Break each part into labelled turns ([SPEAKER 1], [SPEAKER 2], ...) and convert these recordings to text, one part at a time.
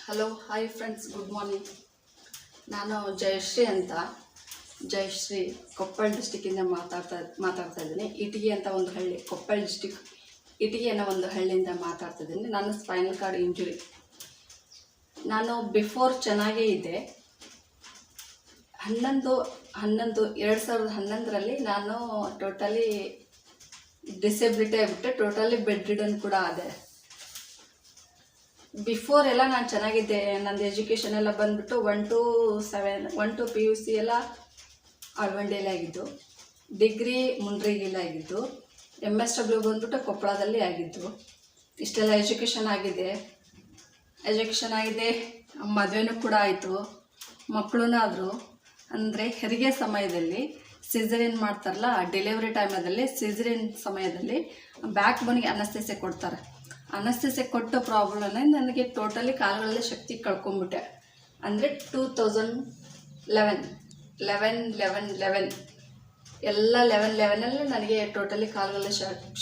[SPEAKER 1] Hello hi friends, good morning. ನಾನು ಜಯಶ್ರೀ ಅಂತ, ಜಯಶ್ರೀ ಕೊಪ್ಪಳ ಡಿಸ್ಟಿಕ್ಕಿಂದ ಮಾತಾಡ್ತಾ ಇದ್ದೀನಿ. ಇಟಗಿ ಅಂತ ಒಂದು ಹಳ್ಳಿ, ಕೊಪ್ಪಳ ಡಿಸ್ಟಿಕ್ ಇಟಗಿ ಅನ್ನೋ ಒಂದು ಹಳ್ಳಿಯಿಂದ ಮಾತಾಡ್ತಾ ಇದ್ದೀನಿ. ನಾನು ಸ್ಪೈನಲ್ ಕಾರ್ಡ್ ಇಂಜುರಿ. ನಾನು ಬಿಫೋರ್ ಚೆನ್ನಾಗೇ ಇದ್ದೆ. 2011ರಲ್ಲಿ ನಾನು ಟೋಟಲಿ ಡಿಸೆಬಿಲಿಟಿ ಆಗಿಬಿಟ್ಟೆ, ಟೋಟಲಿ ಬೆಡ್ ರಿಡನ್ ಕೂಡ ಆದೆ. ಬಿಫೋರ್ ಎಲ್ಲ ನಾನು ಚೆನ್ನಾಗಿದ್ದೆ. ನಂದು ಎಜುಕೇಷನ್ ಎಲ್ಲ ಬಂದುಬಿಟ್ಟು 1 to PUC ಎಲ್ಲ ಆಳ್ವಂಡಿಯಲ್ಲೇ ಆಗಿದ್ದು, ಡಿಗ್ರಿ ಮುಂಡ್ರಿಗಿಲ್ಲ ಆಗಿದ್ದು, MSW ಬಂದುಬಿಟ್ಟು ಕೊಪ್ಪಳದಲ್ಲಿ ಆಗಿದ್ದು. ಇಷ್ಟೆಲ್ಲ ಎಜುಕೇಷನ್ ಆಗಿದೆ, ಮದುವೆನೂ ಕೂಡ ಆಯಿತು, ಮಕ್ಕಳೂ ಆದರು. ಅಂದರೆ ಹೆರಿಗೆ ಸಮಯದಲ್ಲಿ ಸಿಸರಿನ್ ಮಾಡ್ತಾರಲ್ಲ, ಡೆಲಿವರಿ ಟೈಮಲ್ಲಿ ಸಿಸರಿನ್ ಸಮಯದಲ್ಲಿ ಬ್ಯಾಕ್ ಬೋನಿಗೆ ಅನಸ್ತೇಸಿಯಾ ಕೊಡ್ತಾರೆ. ಅನಸ್ತೇಸಿಯಾ ಕೊಟ್ಟ ಪ್ರಾಬ್ಲಮ್ನೇ ನನಗೆ ಟೋಟಲಿ ಕಾಲುಗಳಲ್ಲಿ ಶಕ್ತಿ ಕಳ್ಕೊಂಬಿಟ್ಟೆ. ಅಂದರೆ 2011 ಎಲ್ಲ 11 ನನಗೆ ಟೋಟಲಿ ಕಾಲುಗಳಲ್ಲಿ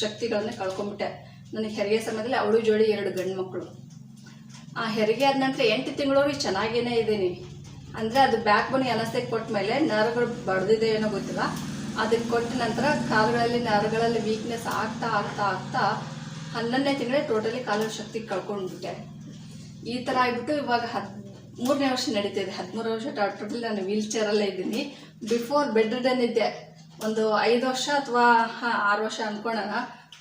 [SPEAKER 1] ಶಕ್ತಿಗಳನ್ನೇ ಕಳ್ಕೊಂಬಿಟ್ಟೆ. ನನಗೆ ಹೆರಿಗೆ ಸಮಯದಲ್ಲಿ ಅವಳು ಜೋಡಿ 2 ಗಂಡು ಮಕ್ಕಳು. ಆ ಹೆರಿಗೆ ಆದ ನಂತರ 8 ತಿಂಗಳವರೆಗೆ ಚೆನ್ನಾಗೇ ಇದ್ದೀನಿ. ಅಂದರೆ ಅದು ಬ್ಯಾಕ್ ಬೋನಿಗೆ ಅನಸ್ತೇಸಿಯಾ ಕೊಟ್ಟ ಮೇಲೆ ನರ್ವ್ಗಳು ಬಡ್ದಿದೆ ಏನೋ ಗೊತ್ತಿಲ್ಲ, ಅದಕ್ಕೆ ಕೊಟ್ಟ ನಂತರ ಕಾಲುಗಳಲ್ಲಿ ನರ್ವ್ಗಳಲ್ಲಿ ವೀಕ್ನೆಸ್ ಆಗ್ತಾ 11ನೇ ತಿಂಗಳೇ ಟೋಟಲಿ ಕಾಲು ಶಕ್ತಿ ಕಳ್ಕೊಂಡ್ಬಿಟ್ಟೆ. ಈ ಥರ ಆಗಿಬಿಟ್ಟು ಇವಾಗ 13ನೇ ವರ್ಷ ನಡೀತಿದೆ. 13 ವರ್ಷ ಟೋಟಲಿ ನಾನು ವೀಲ್ ಚೇರಲ್ಲೇ ಇದ್ದೀನಿ. ಬಿಫೋರ್ ಬೆಡ್ ರಿಡನ್ ಇದ್ದೆ. ಒಂದು 5 ವರ್ಷ ಅಥವಾ 6 ವರ್ಷ ಅಂದ್ಕೊಳ್ಳೋಣ,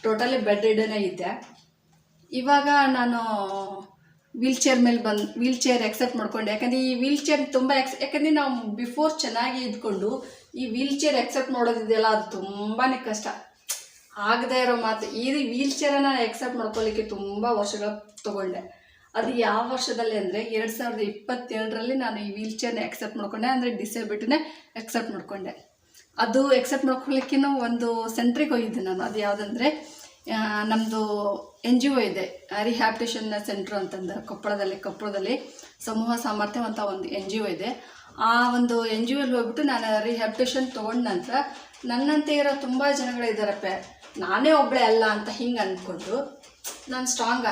[SPEAKER 1] ಟೋಟಲಿ ಬೆಡ್ ರಿಡನ್ನೇ ಇದ್ದೆ. ಇವಾಗ ನಾನು ವೀಲ್ ಚೇರ್ ಎಕ್ಸೆಪ್ಟ್ ಮಾಡ್ಕೊಂಡೆ. ಯಾಕಂದರೆ ಈ ವೀಲ್ ಚೇರ್ ತುಂಬ ಯಾಕಂದರೆ ನಾವು ಬಿಫೋರ್ ಚೆನ್ನಾಗಿ ಇದ್ಕೊಂಡು ಈ ವೀಲ್ ಚೇರ್ ಎಕ್ಸೆಪ್ಟ್ ಮಾಡೋದಿದೆಯಲ್ಲ, ಅದು ತುಂಬಾ ಕಷ್ಟ. ಆಗದೆ ಇರೋ ಮಾತು. ಈ ವೀಲ್ ಚೇರನ್ನು ಎಕ್ಸೆಪ್ಟ್ ಮಾಡ್ಕೊಳ್ಳಿಕ್ಕೆ ತುಂಬ ವರ್ಷಗಳು ತೊಗೊಂಡೆ. ಅದು ಯಾವ ವರ್ಷದಲ್ಲಿ ಅಂದರೆ 2022ರಲ್ಲಿ ನಾನು ಈ ವೀಲ್ ಚೇರ್ನ ಎಕ್ಸೆಪ್ಟ್ ಮಾಡ್ಕೊಂಡೆ. ಅಂದರೆ ಡಿಸೇಬಿಲಿಟಿನೇ ಎಕ್ಸೆಪ್ಟ್ ಮಾಡ್ಕೊಂಡೆ. ಅದು ಎಕ್ಸೆಪ್ಟ್ ಮಾಡ್ಕೊಳ್ಳಿಕ್ಕಿನ್ನೂ ಒಂದು ಸೆಂಟ್ರಿಗೆ ಹೋಗಿದ್ದೆ ನಾನು. ಅದು ಯಾವುದಂದರೆ ನಮ್ಮದು NGO ಇದೆ, ರಿಹ್ಯಾಬಿಟೇಷನ್ ಸೆಂಟ್ರ್ ಅಂತಂದ್ರೆ ಕೊಪ್ಪಳದಲ್ಲಿ ಸಮೂಹ ಸಾಮರ್ಥ್ಯ ಅಂತ ಒಂದು NGO ಇದೆ. ಆ ಒಂದು NGOಲ್ಲಿ ಹೋಗ್ಬಿಟ್ಟು ನಾನು ರಿಹ್ಯಾಬಿಟೇಷನ್ ತೊಗೊಂಡ ನಂತರ ನನ್ನಂತೆ ಇರೋ ತುಂಬ ಜನಗಳಿದ್ದಾರಪ್ಪ, ನಾನೇ ಒಬ್ಬಳೇ ಅಲ್ಲ ಅಂತ ಹಿಂಗೆ ಅಂದ್ಕೊಂಡು ನಾನು ಸ್ಟ್ರಾಂಗ್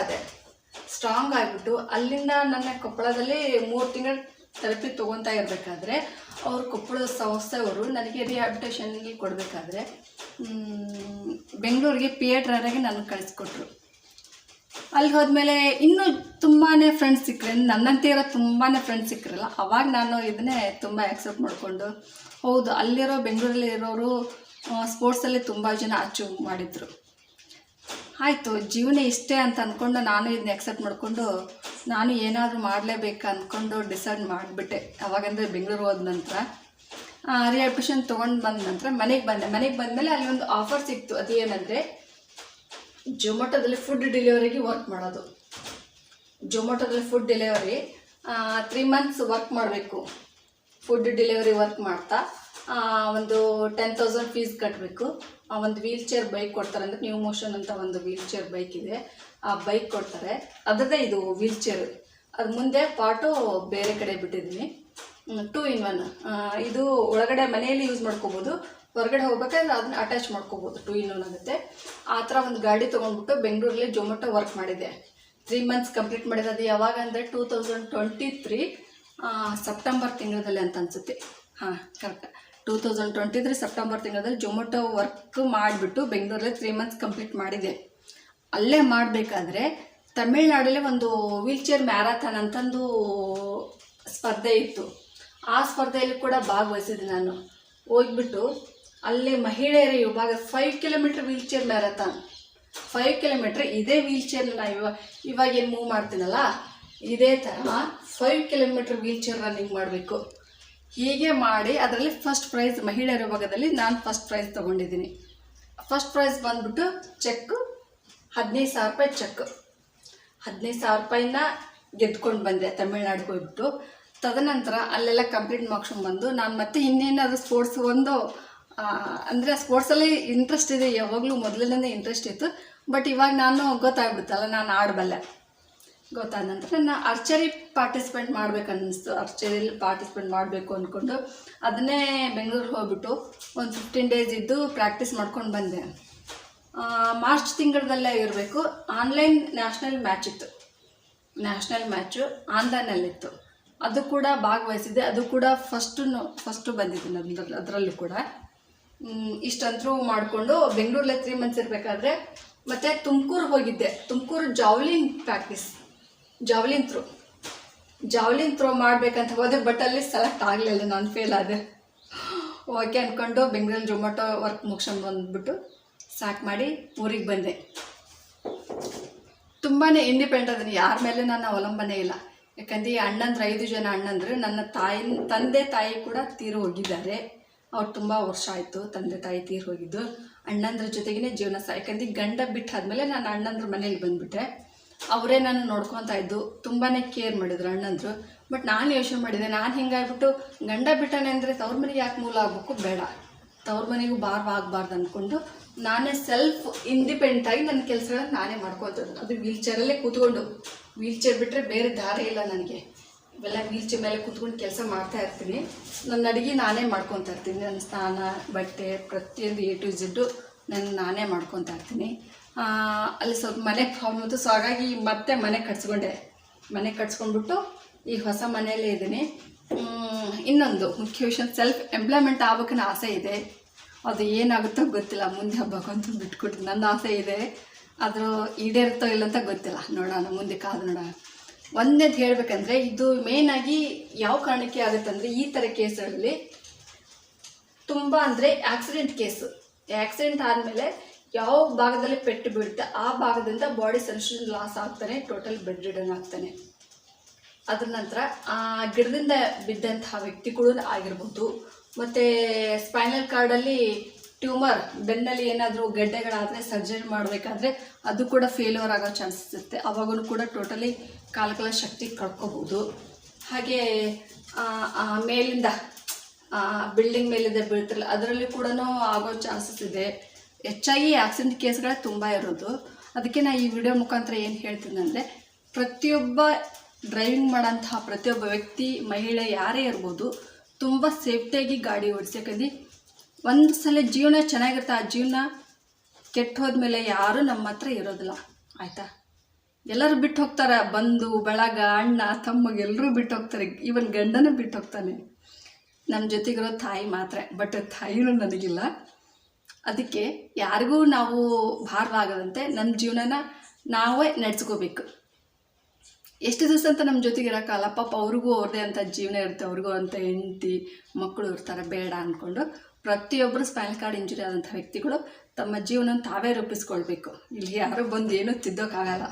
[SPEAKER 1] ಆಗಿಬಿಟ್ಟು ಅಲ್ಲಿಂದ ನನ್ನ ಕೊಪ್ಪಳದಲ್ಲಿ 3 ತಿಂಗಳು ಥೆರಪಿ ತೊಗೊತಾ ಇರಬೇಕಾದ್ರೆ ಅವರು ಕೊಪ್ಪಳದ ಸಂಸ್ಥೆಯವರು ನನಗೆ ರಿಹ್ಯಾಬಿಟೇಷನ್ಗೆ ಕೊಡಬೇಕಾದ್ರೆ ಬೆಂಗಳೂರಿಗೆ PA ನನಗೆ ಕಳಿಸ್ಕೊಟ್ರು. ಅಲ್ಲಿ ಹೋದ್ಮೇಲೆ ಇನ್ನೂ ತುಂಬಾ ಫ್ರೆಂಡ್ಸ್ ಸಿಕ್ಕರೆ, ನನ್ನಂತೆ ಇರೋ ತುಂಬಾ ಫ್ರೆಂಡ್ಸ್ ಸಿಕ್ಕರಲ್ಲ. ಅವಾಗ ನಾನು ಇದನ್ನೇ ತುಂಬ ಆಕ್ಸೆಪ್ಟ್ ಮಾಡಿಕೊಂಡು, ಹೌದು ಅಲ್ಲಿರೋ ಬೆಂಗಳೂರಲ್ಲಿ ಇರೋರು ಸ್ಪೋರ್ಟ್ಸಲ್ಲಿ ತುಂಬ ಜನ ಅಚೀವ್ ಮಾಡಿದರು. ಆಯಿತು, ಜೀವನ ಇಷ್ಟೇ ಅಂತ ಅಂದ್ಕೊಂಡು ನಾನು ಇದನ್ನ ಆಕ್ಸೆಪ್ಟ್ ಮಾಡಿಕೊಂಡು ನಾನು ಏನಾದರೂ ಮಾಡಲೇಬೇಕು ಅಂದ್ಕೊಂಡು ಡಿಸೈಡ್ ಮಾಡಿಬಿಟ್ಟೆ. ಅವಾಗಂದರೆ ಬೆಂಗಳೂರು ಹೋದ ನಂತರ ರಿಹ್ಯಾಬಿಟೇಷನ್ ತೊಗೊಂಡು ಬಂದ ನಂತರ ಮನೆಗೆ ಬಂದಮೇಲೆ ಅಲ್ಲಿ ಒಂದು ಆಫರ್ ಸಿಕ್ತು. ಅದೇನೆಂದರೆ ಝೊಮ್ಯಾಟೋದಲ್ಲಿ ಫುಡ್ ಡೆಲಿವರಿಗೆ ವರ್ಕ್ ಮಾಡೋದು. ಝೊಮ್ಯಾಟೋದಲ್ಲಿ ಫುಡ್ ಡೆಲಿವರಿ 3 months ವರ್ಕ್ ಮಾಡಬೇಕು. ಫುಡ್ ಡೆಲಿವರಿ ವರ್ಕ್ ಮಾಡ್ತಾ ಒಂದು 10,000 ಫೀಸ್ ಕಟ್ಟಬೇಕು. ಒಂದು ವೀಲ್ ಚೇರ್ ಬೈಕ್ ಕೊಡ್ತಾರೆ. ಅಂದರೆ ನ್ಯೂ ಮೋಷನ್ ಅಂತ ಒಂದು ವೀಲ್ ಚೇರ್ ಬೈಕ್ ಇದೆ, ಆ ಬೈಕ್ ಕೊಡ್ತಾರೆ. ಅದರದ್ದೇ ಇದು ವೀಲ್ ಚೇರ್. ಅದು ಮುಂದೆ ಪಾಟು ಬೇರೆ ಕಡೆ ಬಿಟ್ಟಿದ್ದೀನಿ. 2 in 1. ಇದು ಒಳಗಡೆ ಮನೆಯಲ್ಲಿ ಯೂಸ್ ಮಾಡ್ಕೋಬೋದು, ಹೊರಗಡೆ ಹೋಗ್ಬೇಕಾದ್ರೆ ಅದನ್ನ ಅಟ್ಯಾಚ್ ಮಾಡ್ಕೋಬೋದು. 2 in 1 ಆಗುತ್ತೆ. ಆ ಥರ ಒಂದು ಗಾಡಿ ತೊಗೊಂಡ್ಬಿಟ್ಟು ಬೆಂಗಳೂರಲ್ಲಿ ಝೊಮ್ಯಾಟೋ ವರ್ಕ್ ಮಾಡಿದೆ. 3 months ಕಂಪ್ಲೀಟ್ ಮಾಡಿದೆ. ಅದು ಯಾವಾಗ ಅಂದರೆ 2023 ಸೆಪ್ಟೆಂಬರ್ ತಿಂಗಳಲ್ಲಿ ಅಂತ ಅನಿಸುತ್ತೆ. ಕರೆಕ್ಟ್, 2023 ಸೆಪ್ಟೆಂಬರ್ ತಿಂಗಳಲ್ಲಿ ಝೊಮ್ಯಾಟೋ ವರ್ಕ್ ಮಾಡಿಬಿಟ್ಟು ಬೆಂಗಳೂರಲ್ಲಿ 3 months ಕಂಪ್ಲೀಟ್ ಮಾಡಿದೆ. ಅಲ್ಲೇ ಮಾಡಬೇಕಾದ್ರೆ ತಮಿಳ್ನಾಡಲ್ಲಿ ಒಂದು ವೀಲ್ ಚೇರ್ ಮ್ಯಾರಥಾನ್ ಅಂತಂದು ಸ್ಪರ್ಧೆ ಇತ್ತು. ಆ ಸ್ಪರ್ಧೆಯಲ್ಲಿ ಕೂಡ ಭಾಗವಹಿಸಿದೆ ನಾನು. ಹೋಗ್ಬಿಟ್ಟು ಅಲ್ಲಿ ಮಹಿಳೆಯರ ವಿಭಾಗ 5 kilometre wheel chair marathon. 5 kilometre ಇದೇ ವೀಲ್ ಚೇರ್ನ ನಾವು ಇವಾಗ ಏನು ಮೂವ್ ಮಾಡ್ತೀನಲ್ಲ, ಇದೇ ಥರ 5 ಕಿಲೋಮೀಟ್ರ್ ವೀಲ್ ಚೇರ್ ರನ್ನಿಂಗ್ ಮಾಡಬೇಕು. ಹೀಗೆ ಮಾಡಿ ಅದರಲ್ಲಿ ಫಸ್ಟ್ ಪ್ರೈಸ್, ಮಹಿಳೆಯರ ವಿಭಾಗದಲ್ಲಿ ನಾನು ಫಸ್ಟ್ ಪ್ರೈಸ್ ತೊಗೊಂಡಿದ್ದೀನಿ. ಫಸ್ಟ್ ಪ್ರೈಸ್ ಬಂದುಬಿಟ್ಟು ಚೆಕ್ 15,000 ರೂಪಾಯಿ ಚೆಕ್. 15,000 ರೂಪಾಯಿನ ಗೆದ್ಕೊಂಡು ಬಂದೆ ತಮಿಳ್ನಾಡಿಗೆ ಹೋಗ್ಬಿಟ್ಟು. ತದನಂತರ ಅಲ್ಲೆಲ್ಲ ಕಂಪ್ಲೀಟ್ ಮಾಡ್ಕೊಂಡ್ಬಂದು ನಾನು ಮತ್ತೆ ಇನ್ನೇನಾದರೂ ಸ್ಪೋರ್ಟ್ಸ್ ಅಂದರೆ ಸ್ಪೋರ್ಟ್ಸಲ್ಲಿ ಇಂಟ್ರೆಸ್ಟ್ ಇದೆ, ಯಾವಾಗಲೂ ಮೊದಲಿಂದ ಇಂಟ್ರೆಸ್ಟ್ ಇತ್ತು. ಬಟ್ ಇವಾಗ ನಾನು ಗೊತ್ತಾಗ್ಬಿಡುತ್ತಲ್ಲ, ನಾನು ಆಡಬಲ್ಲೆ. ಗೊತ್ತಾದ ನಂತರ ನಾನು ಆರ್ಚರಿ ಪಾರ್ಟಿಸಿಪೇಟ್ ಮಾಡಬೇಕು ಅನ್ನಿಸ್ತು. ಆರ್ಚರಿಯಲ್ಲಿ ಪಾರ್ಟಿಸಿಪೇಟ್ ಮಾಡಬೇಕು ಅಂದ್ಕೊಂಡು ಅದನ್ನೇ ಬೆಂಗಳೂರಿಗೆ ಹೋಗ್ಬಿಟ್ಟು ಒಂದು 15 days ಇದ್ದು ಪ್ರಾಕ್ಟೀಸ್ ಮಾಡ್ಕೊಂಡು ಬಂದೆ. ಮಾರ್ಚ್ ತಿಂಗಳದಲ್ಲೇ ಇರಬೇಕು. ಆನ್ಲೈನ್ ನ್ಯಾಷನಲ್ ಮ್ಯಾಚ್ ಇತ್ತು. ನ್ಯಾಷನಲ್ ಮ್ಯಾಚು ಆಂಧ್ರನಲ್ಲಿತ್ತು. ಅದು ಕೂಡ ಭಾಗವಹಿಸಿದ್ದೆ. ಅದು ಕೂಡ ಫಸ್ಟು ಬಂದಿದ್ದೀನಿ ಅದರಲ್ಲೂ ಕೂಡ. ಇಷ್ಟಂತರೂ ಮಾಡಿಕೊಂಡು ಬೆಂಗಳೂರಲ್ಲಿ 3 months ಇರಬೇಕಾದ್ರೆ ಮತ್ತು ತುಮಕೂರು ಹೋಗಿದ್ದೆ. ತುಮಕೂರು ಜಾವ್ಲಿನ್ ಥ್ರೋ ಮಾಡಬೇಕಂತ ಹೋದೆ. ಬಟ್ ಅಲ್ಲಿ ಸೆಲೆಕ್ಟ್ ಆಗಲಿಲ್ಲ, ನಾನು ಫೇಲ್ ಆದೆ. ಓಕೆ ಅಂದ್ಕೊಂಡು ಬೆಂಗಳೂರಲ್ಲಿ ಜೊಮ್ಯಾಟೊ ವರ್ಕ್ ಮುಗಿಸ್ಕೊಂಡು ಬಂದುಬಿಟ್ಟು ಸಾಕು ಮಾಡಿ ಊರಿಗೆ ಬಂದೆ. ತುಂಬಾ ಇಂಡಿಪೆಂಡೆಂಟ್ ಅದನ್ನು, ಯಾರ ಮೇಲೆ ನನ್ನ ಅವಲಂಬನೆ ಇಲ್ಲ. ಯಾಕಂದರೆ ಅಣ್ಣಂದ್ರೆ 5 ಜನ ಅಣ್ಣಂದ್ರೆ. ನನ್ನ ತಂದೆ ತಾಯಿ ಕೂಡ ತೀರು ಹೋಗಿದ್ದಾರೆ. ಅವ್ರು ತುಂಬ ವರ್ಷ ಆಯಿತು ತಂದೆ ತಾಯಿ ತೀರು ಹೋಗಿದ್ದು. ಅಣ್ಣಂದ್ರ ಜೊತೆಗೇ ಜೀವನ ಯಾಕಂದ್ರೆ ಗಂಡ ಬಿಟ್ಟಾದ್ಮೇಲೆ ನಾನು ಅಣ್ಣಂದ್ರ ಮನೇಲಿ ಬಂದುಬಿಟ್ಟೆ. ಅವರೇ ನಾನು ನೋಡ್ಕೊತಾ ಇದ್ದು, ತುಂಬಾ ಕೇರ್ ಮಾಡಿದ್ರು ಅಣ್ಣಂದರು. ಬಟ್ ನಾನು ಯೋಚನೆ ಮಾಡಿದೆ, ನಾನು ಹಿಂಗಾಗ್ಬಿಟ್ಟು ಗಂಡ ಬಿಟ್ಟಾನೆ ಅಂದರೆ ತವ್ರ ಮನೆಗೆ ಯಾಕೆ ಮೂಲ ಆಗಬೇಕು, ಬೇಡ, ತವ್ರ ಮನೆಗೂ ಆಗಬಾರ್ದು ಅಂದ್ಕೊಂಡು ನಾನೇ ಸೆಲ್ಫ್ ಇಂಡಿಪೆಂಡೆಂಟಾಗಿ ನನ್ನ ಕೆಲಸಗಳನ್ನ ನಾನೇ ಮಾಡ್ಕೊಳ್ತದ್ದು. ಅದು ವೀಲ್ಚೇರಲ್ಲೇ ಕೂತ್ಕೊಂಡು, ವೀಲ್ಚೇರ್ ಬಿಟ್ಟರೆ ಬೇರೆ ದಾರಿ ಇಲ್ಲ ನನಗೆ. ಇವೆಲ್ಲ ವೀಲ್ಚೇರ್ ಮೇಲೆ ಕೂತ್ಕೊಂಡು ಕೆಲಸ ಮಾಡ್ತಾ ಇರ್ತೀನಿ. ನನ್ನ ಅಡುಗೆ ನಾನೇ ಮಾಡ್ಕೊತಾ ಇರ್ತೀನಿ. ನನ್ನ ಸ್ನಾನ, ಬಟ್ಟೆ, ಪ್ರತಿಯೊಂದು A to Z ನಾನೇ ಮಾಡ್ಕೊತಾ ಇರ್ತೀನಿ. ಅಲ್ಲಿ ಸ್ವಲ್ಪ ಮನೆ ಪ್ರಾಬ್ಲಮ್ ಇತ್ತು. ಸೊ ಹಾಗಾಗಿ ಮತ್ತೆ ಮನೆ ಕಟ್ಸ್ಕೊಂಡ್ಬಿಟ್ಟು ಈ ಹೊಸ ಮನೆಯಲ್ಲೇ ಇದ್ದೀನಿ. ಇನ್ನೊಂದು ಮುಖ್ಯ ವಿಷಯ, ಸೆಲ್ಫ್ ಎಂಪ್ಲಾಯ್ಮೆಂಟ್ ಆಗ್ಬೇಕನ್ನೋ ಆಸೆ ಇದೆ. ಅದು ಏನಾಗುತ್ತೋ ಗೊತ್ತಿಲ್ಲ, ಮುಂದೆ ಹಬ್ಬಕ್ಕಂತೂ ಬಿಟ್ಕೊಟ್ಟು ನನ್ನ ಆಸೆ ಇದೆ. ಅದು ಈಡೇರುತ್ತೋ ಇಲ್ಲ ಅಂತ ಗೊತ್ತಿಲ್ಲ, ನೋಡೋಣ, ಮುಂದೆ ಕಾದು ನೋಡೋಣ. ಒಂದೇದು ಹೇಳಬೇಕಂದ್ರೆ, ಇದು ಮೇಯ್ನಾಗಿ ಯಾವ ಕಾರಣಕ್ಕೆ ಆಗುತ್ತಂದರೆ, ಈ ಥರ ಕೇಸ್ಗಳಲ್ಲಿ ತುಂಬ ಅಂದರೆ ಆಕ್ಸಿಡೆಂಟ್ ಆದಮೇಲೆ ಯಾವ ಭಾಗದಲ್ಲಿ ಪೆಟ್ಟು ಬೀಳುತ್ತೆ ಆ ಭಾಗದಿಂದ ಬಾಡಿ ಸರ್ಕ್ಯುಲೇಷನ್ ಲಾಸ್ ಆಗ್ತಾನೆ, ಟೋಟಲ್ ಬೆಡ್ ರಿಡನ್ ಆಗ್ತಾನೆ. ಅದ್ರ ನಂತರ ಆ ಗಿಡದಿಂದ ಬಿದ್ದಂತಹ ವ್ಯಕ್ತಿಗಳು ಆಗಿರ್ಬೋದು. ಮತ್ತು ಸ್ಪೈನಲ್ ಕಾರ್ಡಲ್ಲಿ ಟ್ಯೂಮರ್, ಬೆನ್ನಲ್ಲಿ ಏನಾದರೂ ಗೆಡ್ಡೆಗಳಾದರೆ ಸರ್ಜರಿ ಮಾಡಬೇಕಾದ್ರೆ ಅದು ಕೂಡ ಫೇಲ್ಯೂರ್ ಆಗೋ ಚಾನ್ಸಸ್ ಇರುತ್ತೆ. ಅವಾಗೂ ಕೂಡ ಟೋಟಲಿ ಕಾಲ ಶಕ್ತಿ ಕಳ್ಕೊಬೋದು. ಹಾಗೆ ಮೇಲಿಂದ ಬಿಲ್ಡಿಂಗ್ ಮೇಲಿಂದ ಬೀಳ್ತಿರಲ್ಲ, ಅದರಲ್ಲಿ ಕೂಡ ಆಗೋ ಚಾನ್ಸಸ್ ಇದೆ. ಹೆಚ್ಚಾಗಿ ಆಕ್ಸಿಡೆಂಟ್ ಕೇಸ್ಗಳೇ ತುಂಬ ಇರೋದು. ಅದಕ್ಕೆ ನಾನು ಈ ವಿಡಿಯೋ ಮುಖಾಂತರ ಏನು ಹೇಳ್ತೀನಿ ಅಂದರೆ, ಪ್ರತಿಯೊಬ್ಬ ಡ್ರೈವಿಂಗ್ ಮಾಡೋಂತಹ ಪ್ರತಿಯೊಬ್ಬ ವ್ಯಕ್ತಿ, ಮಹಿಳೆ ಯಾರೇ ಇರ್ಬೋದು, ತುಂಬ ಸೇಫ್ಟಿಯಾಗಿ ಗಾಡಿ ಓಡಿಸಿ. ಯಾಕಂದ್ರೆ ಒಂದು ಸಲ ಜೀವನ ಚೆನ್ನಾಗಿರುತ್ತೆ, ಆ ಜೀವನ ಕೆಟ್ಟು ಹೋದ್ಮೇಲೆ ಯಾರೂ ನಮ್ಮ ಹತ್ರ ಇರೋದಿಲ್ಲ, ಆಯಿತಾ? ಎಲ್ಲರೂ ಬಿಟ್ಟು ಹೋಗ್ತಾರೆ, ಬಂಧು ಬಳಗ, ಅಣ್ಣ ತಮ್ಮಗೆ ಎಲ್ಲರೂ ಬಿಟ್ಟು ಹೋಗ್ತಾರೆ. ಈವನ್ ಗಂಡನೂ ಬಿಟ್ಟು ಹೋಗ್ತಾನೆ. ನಮ್ಮ ಜೊತೆಗಿರೋ ತಾಯಿ ಮಾತ್ರ, ಬಟ್ ತಾಯಿನೂ ನನಗಿಲ್ಲ. ಅದಕ್ಕೆ ಯಾರಿಗೂ ನಾವು ಭಾರವಾಗದಂತೆ ನಮ್ಮ ಜೀವನನ ನಾವೇ ನಡೆಸ್ಕೋಬೇಕು. ಎಷ್ಟು ದಿವಸ ಅಂತ ನಮ್ಮ ಜೊತೆಗೆ ಇರೋಕ್ಕಲ್ಲ, ಪಾಪ ಅವ್ರಿಗೂ ಅವ್ರದ್ದೇ ಅಂತ ಜೀವನ ಇರುತ್ತೆ, ಅವ್ರಿಗೂ ಅಂತ ಹೆಂಡತಿ ಮಕ್ಕಳು ಇರ್ತಾರೆ. ಬೇಡ ಅಂದ್ಕೊಂಡು ಪ್ರತಿಯೊಬ್ಬರು ಸ್ಪೈನಲ್ ಕಾರ್ಡ್ ಇಂಜುರಿ ಆದಂಥ ವ್ಯಕ್ತಿಗಳು ತಮ್ಮ ಜೀವನ ತಾವೇ ರೂಪಿಸ್ಕೊಳ್ಬೇಕು. ಇಲ್ಲಿ ಯಾರು ಬಂದು ಏನೂ ತಿದ್ದೋಕ್ಕಾಗಲ್ಲ,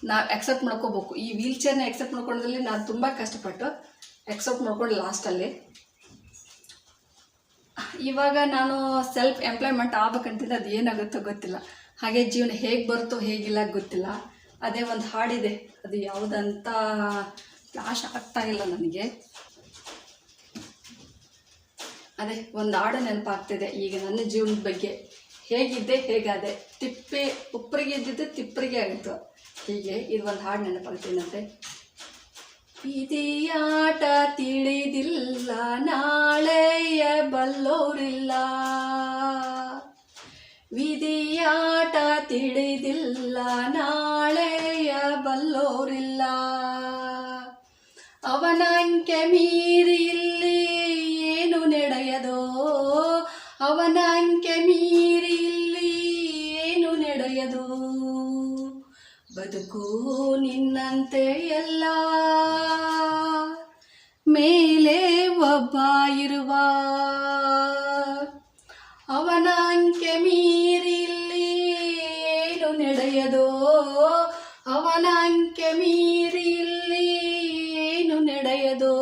[SPEAKER 1] ನಾವು ಎಕ್ಸೆಪ್ಟ್ ಮಾಡ್ಕೋಬೇಕು. ಈ ವೀಲ್ಚೇರ್ನ ಎಕ್ಸೆಪ್ಟ್ ಮಾಡ್ಕೊಳ್ಳೋದ್ರಲ್ಲಿ ನಾನು ತುಂಬ ಕಷ್ಟಪಟ್ಟು ಎಕ್ಸೆಪ್ಟ್ ಮಾಡ್ಕೊಂಡು ಲಾಸ್ಟಲ್ಲಿ ಇವಾಗ ನಾನು ಸೆಲ್ಫ್ ಎಂಪ್ಲಾಯ್ಮೆಂಟ್ ಆಗ್ಬೇಕಂತಿದ್ದೆ. ಅದು ಏನಾಗುತ್ತೋ ಗೊತ್ತಿಲ್ಲ. ಹಾಗೆ ಜೀವನ ಹೇಗೆ ಬರುತ್ತೋ ಹೇಗಿಲ್ಲ ಗೊತ್ತಿಲ್ಲ. ಅದೇ ಒಂದು ಹಾಡಿದೆ, ಅದು ಯಾವುದಂತ ಫ್ಲಾಶ್ ಆಗ್ತಾ ಇಲ್ಲ ನನಗೆ. ಅದೇ ಒಂದು ಹಾಡು ನೆನಪಾಗ್ತಿದೆ ಈಗ ನನ್ನ ಜೀವನದ ಬಗ್ಗೆ. ಹೇಗಿದ್ದೆ ಹೇಗಾದೆ, ಉಪ್ಪರಿಗೆ ಇದ್ದಿದ್ದು ತಿಪ್ಪರಿಗೆ ಆಗಿತ್ತು. ಹೀಗೆ ಇದು ಒಂದು ಹಾಡು ನೆನಪಾಗ್ತೀನಂತೆ. ವಿಧಿಯಾಟ ತಿಳಿದಿಲ್ಲ, ನಾಳೆಯ ಬಲ್ಲೋರಿಲ್ಲ. ವಿಧಿಯಾಟ ತಿಳಿದಿಲ್ಲ, ನಾಳೆಯ ಬಲ್ಲೋರಿಲ್ಲ. ಅವನ ಅಂಕೆ ಮೀರಿ ಇಲ್ಲಿ ಏನು ನಡೆಯದೋ, ಅವನ ಅಂಕೆ ಮೀರಿ ಇಲ್ಲಿ ಏನು ನಡೆಯದೋ. ಬದುಕು ನಿನ್ನಂತೆ ಎಲ್ಲ, ಮೇಲೆ ಒಬ್ಬ ಇರುವ. ಅವನ ಅಂಕೆ ಮೀರಿ ಇಲ್ಲಿ ಏನು ನಡೆಯದೋ, ಅವನ ಅಂಕೆ ಮೀರಿ ಇಲ್ಲಿ ಏನು ನಡೆಯದೋ.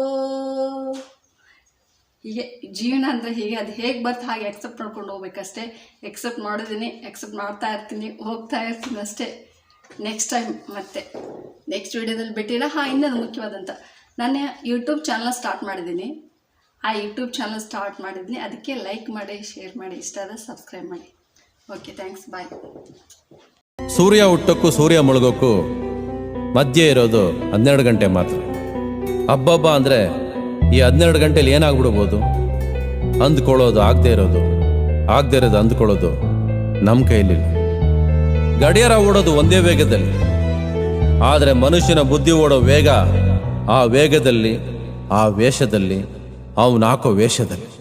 [SPEAKER 1] ಹೀಗೆ ಜೀವನ ಅಂದರೆ ಹೀಗೆ, ಅದು ಹೇಗೆ ಬರ್ತಾ ಹಾಗೆ ಎಕ್ಸೆಪ್ಟ್ ಮಾಡ್ಕೊಂಡು ಹೋಗ್ಬೇಕಷ್ಟೇ. ಎಕ್ಸೆಪ್ಟ್ ಮಾಡಿದ್ದೀನಿ, ಎಕ್ಸೆಪ್ಟ್ ಮಾಡ್ತಾ ಇರ್ತೀನಿ, ಹೋಗ್ತಾ ಇರ್ತೀನಿ ಅಷ್ಟೇ. ನೆಕ್ಸ್ಟ್ ಟೈಮ್ ಮತ್ತೆ ನೆಕ್ಸ್ಟ್ ವೀಡಿಯೋದಲ್ಲಿ ಬಿಟ್ಟಿಲ್ಲ. ಇನ್ನೊಂದು ಮುಖ್ಯವಾದಂಥ, ನಾನು ಯೂಟ್ಯೂಬ್ ಚಾನಲ್ ಸ್ಟಾರ್ಟ್ ಮಾಡಿದ್ದೀನಿ. ಆ ಯೂಟ್ಯೂಬ್ ಚಾನಲ್ ಸ್ಟಾರ್ಟ್ ಮಾಡಿದ್ದೀನಿ, ಅದಕ್ಕೆ ಲೈಕ್ ಮಾಡಿ, ಶೇರ್ ಮಾಡಿ, ಇಷ್ಟ ಆದರೆ ಸಬ್ಸ್ಕ್ರೈಬ್ ಮಾಡಿ. ಓಕೆ, ಥ್ಯಾಂಕ್ಸ್, ಬಾಯ್.
[SPEAKER 2] ಸೂರ್ಯ ಹುಟ್ಟೋಕ್ಕೂ ಸೂರ್ಯ ಮುಳುಗೋಕ್ಕೂ ಮಧ್ಯೆ ಇರೋದು 12 ಗಂಟೆ ಮಾತ್ರ. ಹಬ್ಬ ಅಂದರೆ ಈ 12 ಗಂಟೆಲಿ ಏನಾಗ್ಬಿಡ್ಬೋದು? ಅಂದ್ಕೊಳ್ಳೋದು ಆಗದೆ ಇರೋದು ಅಂದ್ಕೊಳ್ಳೋದು ನಮ್ಮ ಕೈಲಿಲ್ಲ. ಗಡಿಯಾರ ಓಡೋದು ಒಂದೇ ವೇಗದಲ್ಲಿ, ಆದರೆ ಮನುಷ್ಯನ ಬುದ್ಧಿ ಓಡೋ ವೇಗ ಆ ವೇಗದಲ್ಲಿ, ಆ ವೇಷದಲ್ಲಿ, ಅವನು ಹಾಕೋ ವೇಷದಲ್ಲಿ.